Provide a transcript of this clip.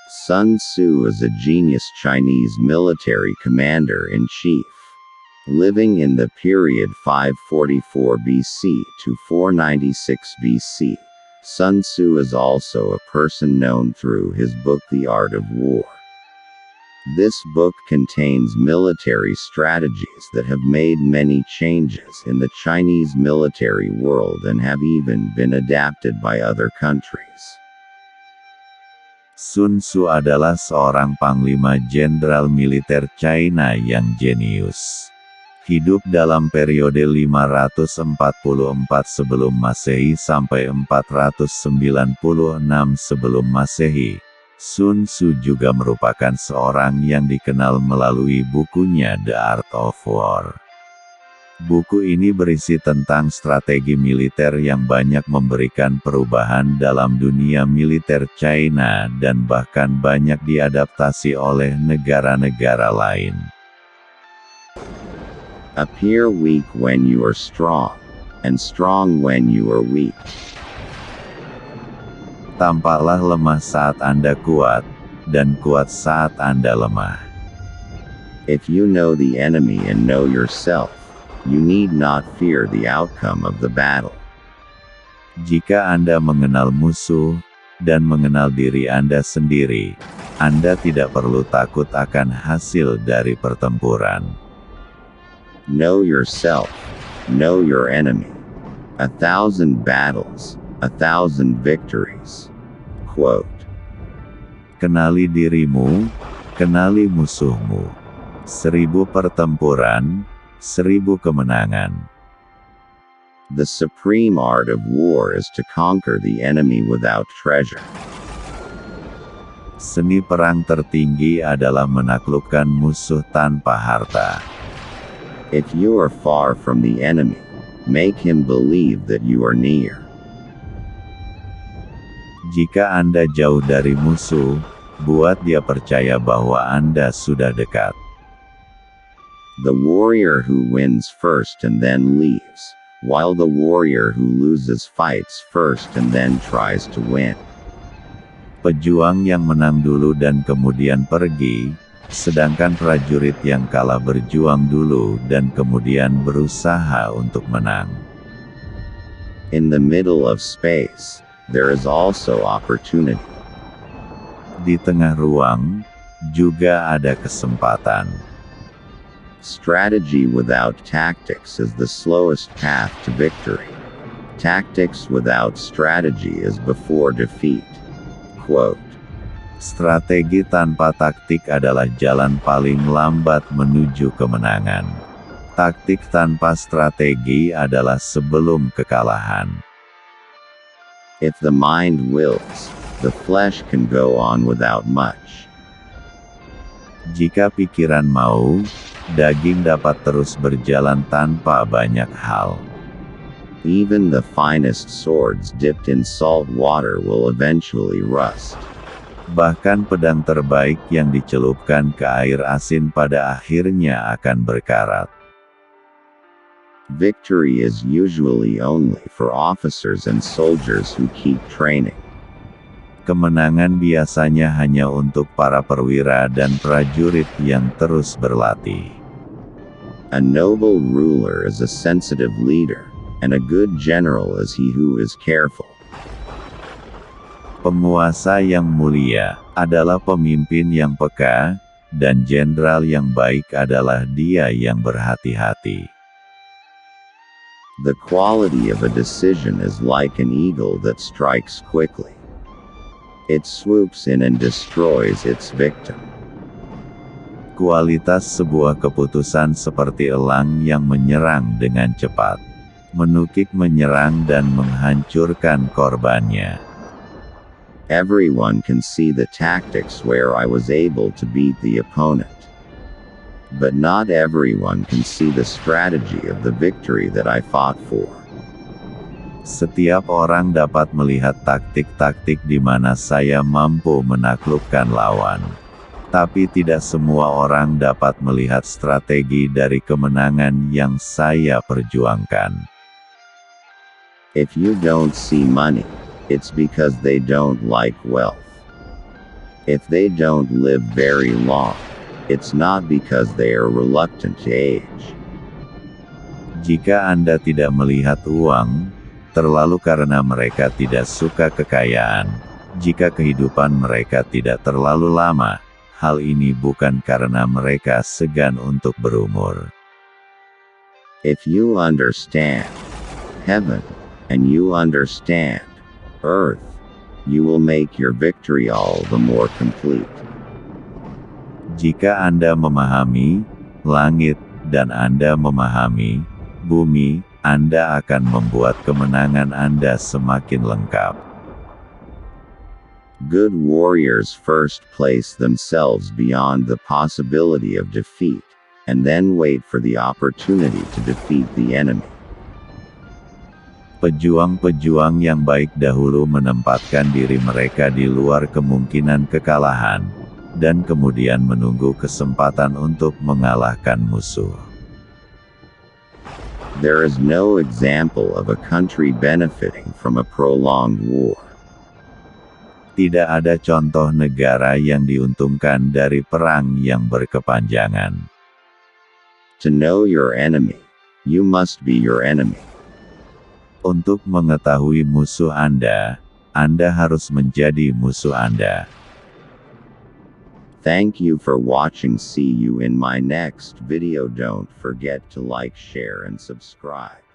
Sun Tzu is a genius Chinese military commander-in-chief. Living in the period 544 BC to 496 BC, Sun Tzu is also a person known through his book The Art of War. This book contains military strategies that have made many changes in the Chinese military world and have even been adapted by other countries. Sun Tzu adalah seorang panglima jenderal militer China yang jenius. Hidup dalam periode 544 sebelum Masehi sampai 496 sebelum Masehi. Sun Tzu juga merupakan seorang yang dikenal melalui bukunya The Art of War. Buku ini berisi tentang strategi militer yang banyak memberikan perubahan dalam dunia militer China dan bahkan banyak diadaptasi oleh negara-negara lain. Appear weak when you are strong, and strong when you are weak. Tampaklah lemah saat Anda kuat, dan kuat saat Anda lemah. If you know the enemy and know yourself, you need not fear the outcome of the battle. Jika Anda mengenal musuh, dan mengenal diri Anda sendiri, Anda tidak perlu takut akan hasil dari pertempuran. Know yourself, know your enemy. 1,000 battles, 1,000 victories. Quote. Kenali dirimu, kenali musuhmu. 1000 pertempuran, 1000 kemenangan. The supreme art of war is to conquer the enemy without treasure. Seni perang tertinggi adalah menaklukkan musuh tanpa harta. If you are far from the enemy, make him believe that you are near. Jika Anda jauh dari musuh, buat dia percaya bahwa Anda sudah dekat. The warrior who wins first and then leaves, while the warrior who loses fights first and then tries to win. Pejuang yang menang dulu dan kemudian pergi, sedangkan prajurit yang kalah berjuang dulu dan kemudian berusaha untuk menang. In the middle of space, there is also opportunity. Di tengah ruang, juga ada kesempatan. Strategy without tactics is the slowest path to victory. Tactics without strategy is before defeat. Quote. Strategi tanpa taktik adalah jalan paling lambat menuju kemenangan. Taktik tanpa strategi adalah sebelum kekalahan. If the mind wills, the flesh can go on without much. Jika pikiran mau, daging dapat terus berjalan tanpa banyak hal. Even the finest swords dipped in salt water will eventually rust. Bahkan pedang terbaik yang dicelupkan ke air asin pada akhirnya akan berkarat. Victory is usually only for officers and soldiers who keep training. Kemenangan biasanya hanya untuk para perwira dan prajurit yang terus berlatih. A noble ruler is a sensitive leader, and a good general is he who is careful. Penguasa yang mulia adalah pemimpin yang peka, dan jenderal yang baik adalah dia yang berhati-hati. The quality of a decision is like an eagle that strikes quickly. It swoops in and destroys its victim. Kualitas sebuah keputusan seperti elang yang menyerang dengan cepat. Menukik menyerang dan menghancurkan korbannya. Everyone can see the tactics where I was able to beat the opponent. But not everyone can see the strategy of the victory that I fought for. Setiap orang dapat melihat taktik-taktik di mana saya mampu menaklukkan lawan. Tapi tidak semua orang dapat melihat strategi dari kemenangan yang saya perjuangkan. If you don't see money, it's because they don't like wealth. If they don't live very long, it's not because they are reluctant to age. Jika Anda tidak melihat uang, terlalu karena mereka tidak suka kekayaan. Jika kehidupan mereka tidak terlalu lama, hal ini bukan karena mereka segan untuk berumur. If you understand heaven, and you understand earth, you will make your victory all the more complete. Jika Anda memahami langit, dan Anda memahami bumi, Anda akan membuat kemenangan Anda semakin lengkap. Good warriors first place themselves beyond the possibility of defeat, and then wait for the opportunity to defeat the enemy. Pejuang-pejuang yang baik dahulu menempatkan diri mereka di luar kemungkinan kekalahan, dan kemudian menunggu kesempatan untuk mengalahkan musuh. There is no example of a country benefiting from a prolonged war. Tidak ada contoh negara yang diuntungkan dari perang yang berkepanjangan. To know your enemy, you must be your enemy. Untuk mengetahui musuh Anda harus menjadi musuh Anda. Thank you for watching. See you in my next video. Don't forget to like, share and subscribe.